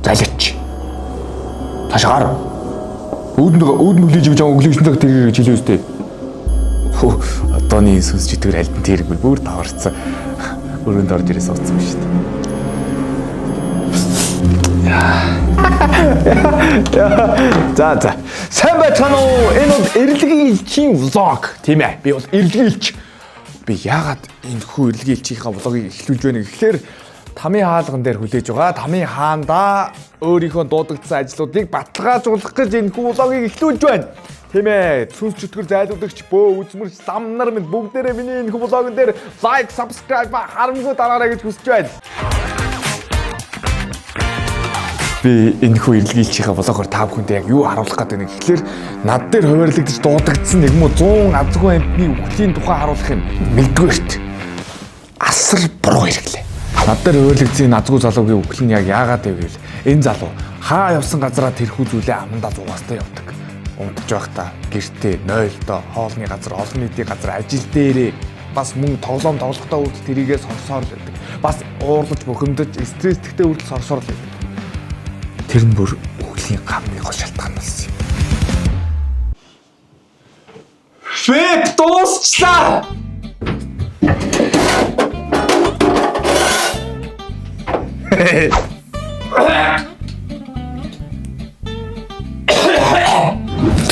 Залич. Ташгаар. Өөд нүглэж явж байгаа өглөөсөн цаг тэр гэж хэлээ үстэй. Одооний сүнс читгэр альбан тэрэг бүр таварцсан. Өрөөнд орж ирээс уцсан шүү дээ. За. Сайн байцгаана уу? Энэ бол эрэлгийн элчийн влог тийм ээ. Би бол эрэлгийн элч. Би яагаад энэ хүү эрэлгийн элчийнхаа влогийг эхлүүлж байна гэхээр Тамийн хаалган дээр хүлээж байгаа. Тамийн хаандаа өөрийнхөө дуудагдсан ажлуудыг баталгаажуулах гэж энэ хүү влогийг эхлүүлж байна. Тийм ээ. Сүнс чөтгөр зайлуулагч бөө үзмэрч зам нар минь бүгдээрээ миний энэ хүү влогон дээр лайк, subscribe харамгүй дараарай гэж хүсэж байна. Би энэ хүү эрэлгийн элчийнхаа влогоор та бүхэндээ яг юу харуулах гэдэг нэг ихлээр над дээр хуваарлагдаж дуудагдсан нэг юм уу 100 азгүй амтны үхлийн тухай харуулах юм. Нэгдүгээрт асар буруу хэрэглээ. Над дээр хуваарлагдсан азгүй залуугийн үхэл нь яг яагаад вэ гэвэл энэ залуу хаа явсан газараа тэрхүү зүйлээ амандаа зугаастай явдаг. Унтж байхдаа гэртээ, нойлдоо, хоолны газар, олон нийтийн газар, ажил дээрээ бас мөн тоглоом тоглохдоо үрдэл тэрийгээ сорсоор л байдаг. Бас уурлаж бухимдаж, стресстэгтэй үрдэл сорсоор л байдаг. Тэр нь бүр үхлийн гамны гол шалтгаан болсон юм. Фэп дуусчлаа!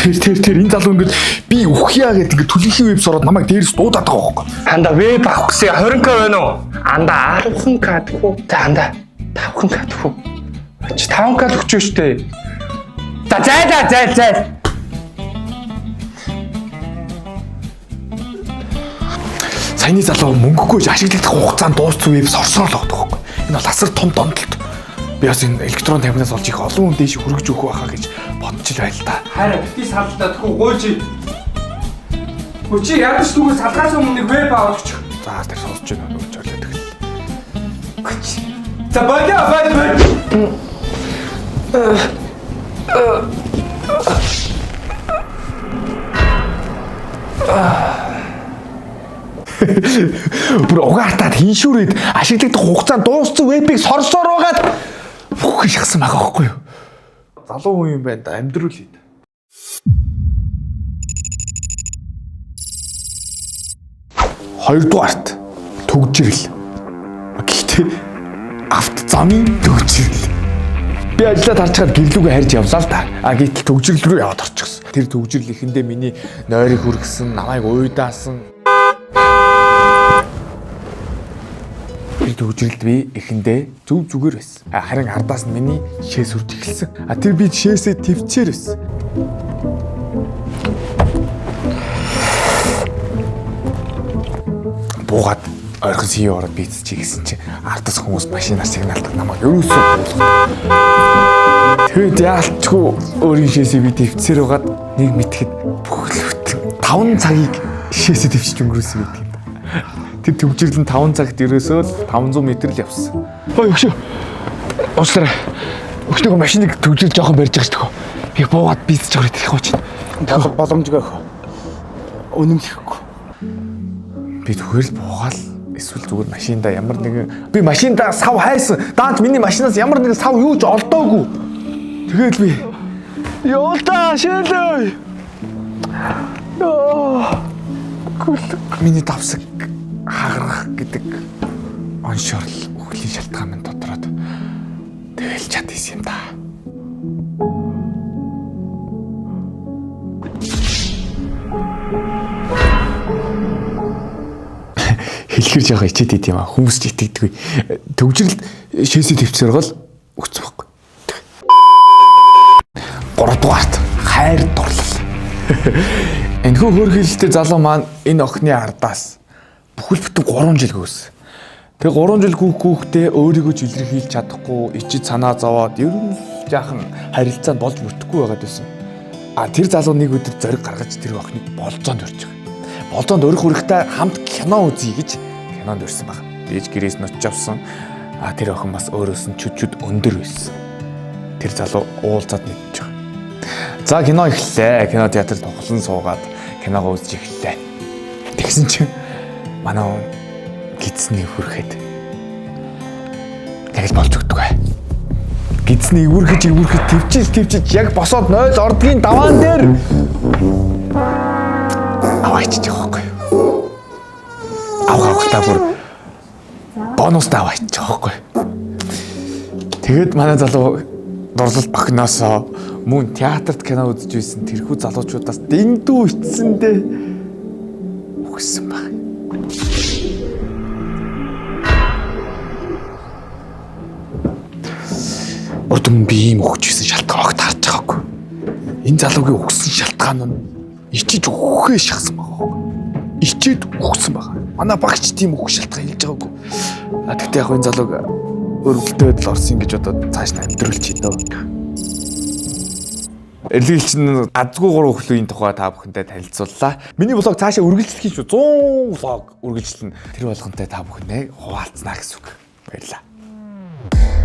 Тэр энэ залуу ингэж би үхьяа гэдэг ингэ түлхий вебс ороод намайг дээрээс дуудаад байгаа байхгүй. Анда веб авах гэсэн 20к байна уу? Анда 10к тхүү. За анда 5к тхүү. Чи 5к өгч штэ. За зайл. Саяны залуу мөнгөгүй ашиглагдах хугацаанд дууссан вебс орсоор л байгаа байхгүй. Энэ бол асар том донтолт. Би бас энэ электрон тамхинаас олж их олон хүн дэше хөргөж өгөх байхаа гэж бодож л байл та. Харин бити салдаа тхүү гойж. Хүчи ядаж түгээс салгаас өмнө нэг веб авах гэж. За тэр сонсож байна гэж ойлоод тэгэл. За бай. Бүр угаатаад хиншүүрээд ашиглагдах хугацаанд дууссан вебийг сорсоор байгаад бүх шахсан байгаа байхгүй юу? Залуу хүн юм байна да амьдруулъя. Хоёрдугаарт төгжрөл. Гэхдээ авт замын төгжрөл. Би ажиллаад харж чад гэрлүүгээ харж явлаа л да. Гэтэл төгжрөл рүү яваад орчихсон. Тэр төгжрөл ихэндээ миний нойрыг хүргэсэн, намайг уйдаасан. Төгжрэлд би эхэндээ зүгээр байсан. Харин ардаас нь миний шээс үрж эхэлсэн. Тэр би шээсээ твчээр байсан. Буугаад ойрхон сие ороод бийцчих гэсэн чинь ардаас хүмүүс машинаар сигналдаг намайг ерөөсөө буулгав. Тэгээд яалтчгүй өөрийн шээсээ би твчээр угаад нэг мэтгэд бүхэлд 5 цагийг шээсээ твчиж өнгөрөөсөн гэдэг юм. Тэр төгжрөл нь 5 цагт ерөөсөө л 500 м л явсан. Өшөө. Уучлаарай. Өшнөг машиныг төгжрөл жоохон барьж байгаа шүү дээ. Би буугаад бийцэж байгаа хэрэг хооч. Боломжгүй ах. Үнэмлэхгүй. Би зүгээр л буугаал эсвэл зүгээр машиндаа ямар нэгэн би машиндаа сав хайсан. Даанч миний машинаас ямар нэгэн сав юу ч олдоогүй. Тэгээд би ёолта шээлээ. Миний давсаг хагарах гэдэг оншорл үхлийн шалтгаан минь дотроод тэгэл чадсан юм да. Хэлхэр жаага ичээд идэв юм аа. Хүмүүс ч итгэдэггүй. Төгжрэл шээсээ твцээр гол өгцөн байхгүй. 3 дугаарт хайр дурлал. Энэхүү хөргөлтэй залуу маань энэ охины ардаас бүхэл бүтэн 3 жил гүйсэн. Тэгээ 3 жил гүйхтэй өөрийгөө ч илэрхийлж чадахгүй, ичид санаа зовоод ер нь жаахан харилцаанд болж бүрдэхгүй байгаад байсан. Тэр залуу нэг өдөр зориг гаргаж тэр охиныг болзоонд өрж байгаа. Болзоонд өрөх хүрэхтэй хамт кино үзье гэж кинонд өрсөн баг. Дээж гэрээс нь очиж авсан. Тэр охин бас өөрөөс нь чүд өндөр байсан. Тэр залуу уулзаад нэгж байгаа. За кино эхэллээ. Кино театрт тоглон суугаад киногоо үзэж эхэллээ. Тэгсэн чинь манай гидсний хүрхэд тэгэл болж өгдөг бай. Гидсний эвүүрхэж төвчил яг босоод 0 ордгийн даваан дээр аваач жоохгүй. Авахтаа бүр бонус даваач жоохгүй. Тэгэд манай залуу дурлал бахнаасаа мөн театрт кино үзэж байсан тэрхүү залуучуудаас дэндүү ичсэндээ үхсэн баг. Урдум би ийм өгчсэн шалтгаан огт харж байгаагүй. Энэ залуугийн өгсөн шалтгаан нь ичиж өгөхөө шахсан байгаа. Ичээд өгсөн байгаа. Манай багч тийм өгөх шалтгаан хэлж байгаагүй. Тэгтээ яг энэ залууг өргөлдөөд л орсон гэж одоо цааш нь амьдруулж хийдөө. Эрлэгч нь азгүй 3 өглөөний тухай та бүхэнтэй танилцууллаа. Миний блог цаашаа үргэлжлэх шүү. 100 блог үргэлжлэнэ. Тэр болгонтэй та бүхэндээ хуваалцнаа гэсэн үг. Баярлалаа.